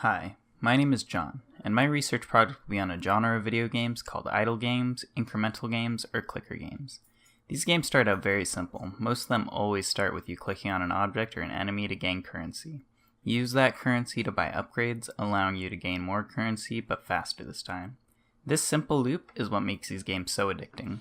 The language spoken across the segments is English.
Hi, my name is John, and my research project will be on a genre of video games called idle games, incremental games, or clicker games. These games start out very simple. Most of them always start with you clicking on an object or an enemy to gain currency. You use that currency to buy upgrades, allowing you to gain more currency, but faster this time. This simple loop is what makes these games so addicting.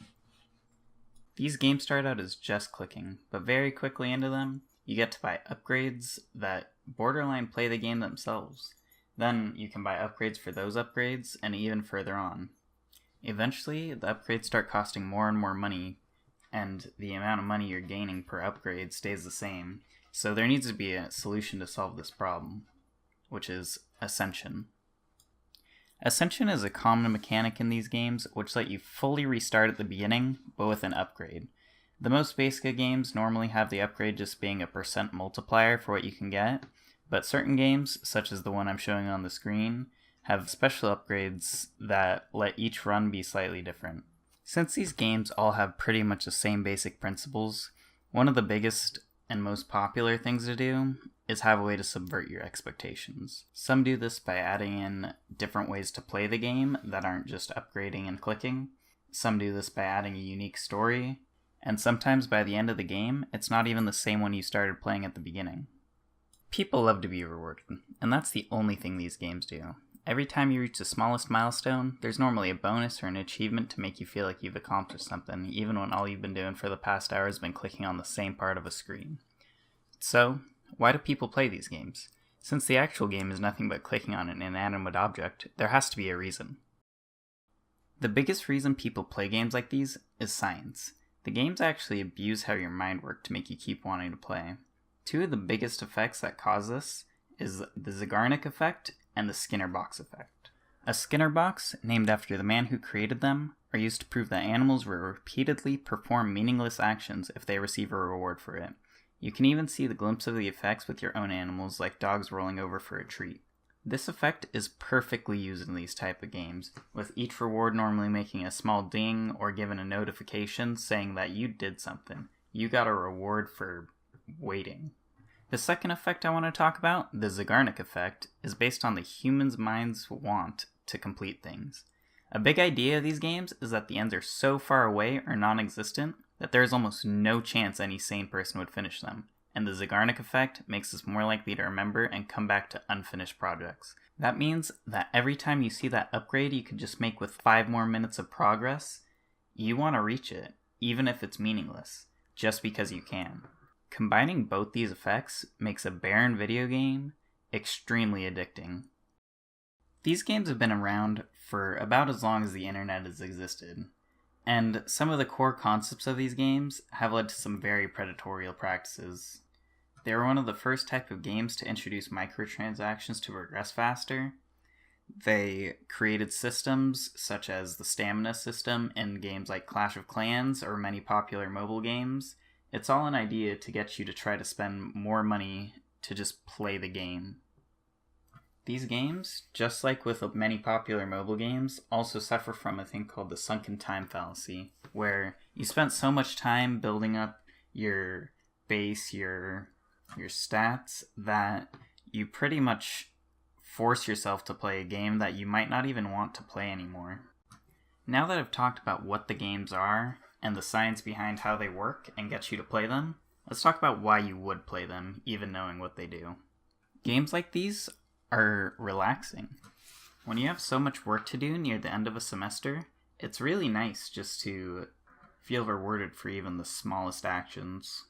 These games start out as just clicking, but very quickly into them, you get to buy upgrades that borderline play the game themselves. Then you can buy upgrades for those upgrades, and even further on. Eventually, the upgrades start costing more and more money, and the amount of money you're gaining per upgrade stays the same. So there needs to be a solution to solve this problem, which is Ascension. Ascension is a common mechanic in these games, which let you fully restart at the beginning, but with an upgrade. The most basic of games normally have the upgrade just being a % multiplier for what you can get, but certain games, such as the one I'm showing on the screen, have special upgrades that let each run be slightly different. Since these games all have pretty much the same basic principles, one of the biggest and most popular things to do is have a way to subvert your expectations. Some do this by adding in different ways to play the game that aren't just upgrading and clicking. Some do this by adding a unique story, and sometimes by the end of the game, it's not even the same one you started playing at the beginning. People love to be rewarded, and that's the only thing these games do. Every time you reach the smallest milestone, there's normally a bonus or an achievement to make you feel like you've accomplished something, even when all you've been doing for the past hour has been clicking on the same part of a screen. So, why do people play these games? Since the actual game is nothing but clicking on an inanimate object, there has to be a reason. The biggest reason people play games like these is science. The games actually abuse how your mind works to make you keep wanting to play. Two of the biggest effects that cause this is the Zeigarnik effect and the Skinner box effect. A Skinner box, named after the man who created them, are used to prove that animals will repeatedly perform meaningless actions if they receive a reward for it. You can even see the glimpse of the effects with your own animals, like dogs rolling over for a treat. This effect is perfectly used in these type of games, with each reward normally making a small ding or given a notification saying that you did something. You got a reward for waiting. The second effect I want to talk about, the Zeigarnik effect, is based on the human's mind's want to complete things. A big idea of these games is that the ends are so far away or non-existent that there is almost no chance any sane person would finish them, and the Zeigarnik effect makes us more likely to remember and come back to unfinished projects. That means that every time you see that upgrade you could just make with 5 more minutes of progress, you want to reach it, even if it's meaningless, just because you can. Combining both these effects makes a barren video game extremely addicting. These games have been around for about as long as the internet has existed, and some of the core concepts of these games have led to some very predatory practices. They were one of the first type of games to introduce microtransactions to progress faster. They created systems such as the stamina system in games like Clash of Clans or many popular mobile games. It's all an idea to get you to try to spend more money to just play the game. These games, just like with many popular mobile games, also suffer from a thing called the sunken time fallacy, where you spent so much time building up your base, your stats, that you pretty much force yourself to play a game that you might not even want to play anymore. Now that I've talked about what the games are, and the science behind how they work and get you to play them, let's talk about why you would play them, even knowing what they do. Games like these are relaxing. When you have so much work to do near the end of a semester, it's really nice just to feel rewarded for even the smallest actions.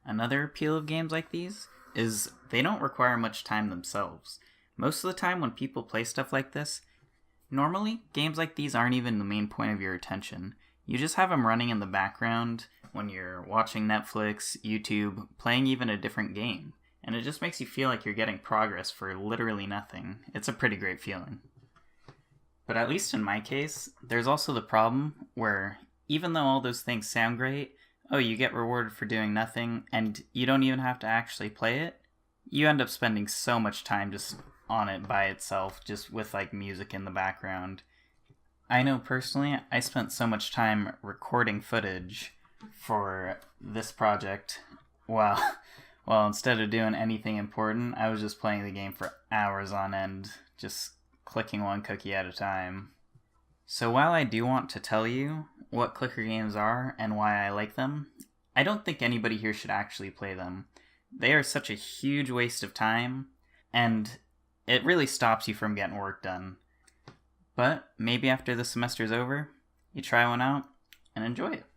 Another appeal of games like these is they don't require much time themselves. Most of the time when people play stuff like this, normally games like these aren't even the main point of your attention. You just have them running in the background when you're watching Netflix, YouTube, playing even a different game. And it just makes you feel like you're getting progress for literally nothing. It's a pretty great feeling. But at least in my case, there's also the problem where even though all those things sound great, you get rewarded for doing nothing, and you don't even have to actually play it, you end up spending so much time just on it by itself, just with like music in the background. I know personally, I spent so much time recording footage for this project while Well, instead of doing anything important, I was just playing the game for hours on end, just clicking one cookie at a time. So while I do want to tell you what clicker games are and why I like them, I don't think anybody here should actually play them. They are such a huge waste of time, and it really stops you from getting work done. But maybe after the semester's over, you try one out and enjoy it.